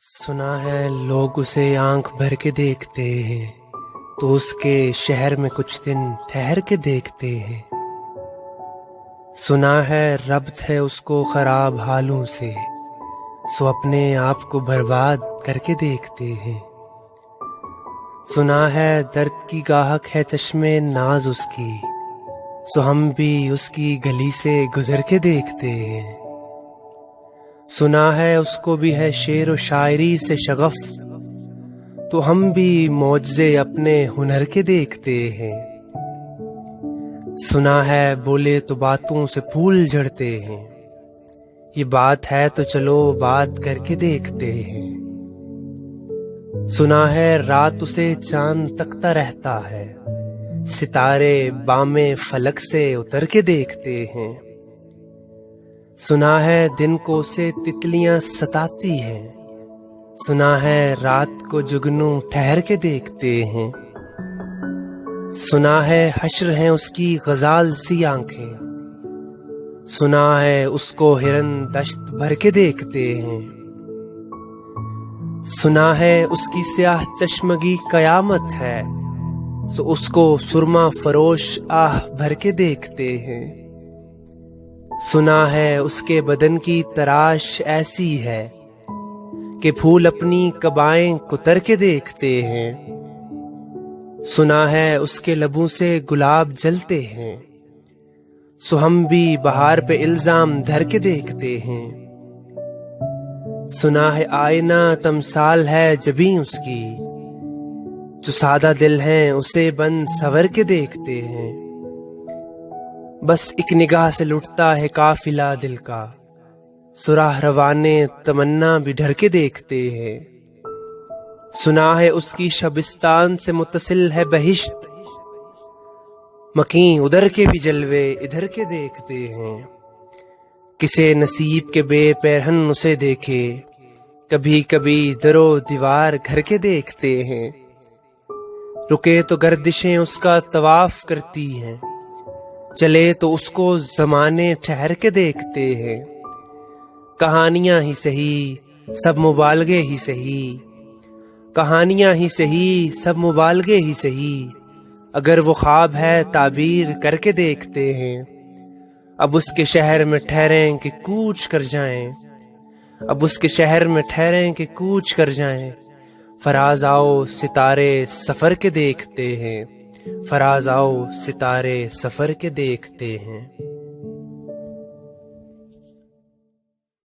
सुना है लोग उसे आंख भर के देखते हैं, तो उसके शहर में कुछ दिन ठहर के देखते हैं। सुना है रब्त है उसको खराब हालों से, सो अपने आप को बर्बाद करके देखते हैं। सुना है दर्द की गाहक है चश्मे नाज उसकी, सो हम भी उसकी गली से गुजर के देखते हैं। सुना है उसको भी है शेर व शायरी से शगफ, तो हम भी मौजज़े अपने हुनर के देखते हैं। सुना है बोले तो बातों से फूल झड़ते हैं, ये बात है तो चलो बात करके देखते हैं। सुना है रात उसे चांद तकता रहता है, सितारे बामे फलक से उतर के देखते हैं। सुना है दिन को उसे तितलियां सताती हैं, सुना है रात को जुगनू ठहर के देखते हैं। सुना है हश्र हैं उसकी गजाल सी आंखें, सुना है उसको हिरन दश्त भर के देखते हैं। सुना है उसकी स्याह चश्मगी कयामत है, सो उसको सुरमा फरोश आह भर के देखते हैं। सुना है उसके बदन की तराश ऐसी है कि फूल अपनी कबाएं कुतर के देखते हैं। सुना है उसके लबों से गुलाब जलते हैं, सो हम भी बहार पे इल्जाम धर के देखते हैं। सुना है आईना तमसाल है जबीं उसकी, जो सादा दिल हैं उसे बंद सवर के देखते हैं। बस एक निगाह से लुटता है काफिला दिल का, सुराह रवाने तमन्ना भी ढर के देखते हैं। सुना है उसकी शबिस्तान से मुत्तसिल है बहिश्त, मकीं उधर के भी जलवे इधर के देखते हैं। किसे नसीब के बेपैरहन उसे देखे, कभी कभी दरो दीवार घर के देखते हैं। रुके तो गर्दिशें उसका तवाफ करती हैं, चले तो उसको जमाने ठहर के देखते हैं। कहानियां ही सही सब मुबालगे ही सही, कहानियां ही सही सब मुबालगे ही सही, अगर वो ख्वाब है ताबीर करके देखते हैं। अब उसके शहर में ठहरें कि कूच कर जाएं, अब उसके शहर में ठहरें कि कूच कर जाएं। फराज आओ सितारे सफर के देखते हैं, फराज आओ सितारे सफर के देखते हैं।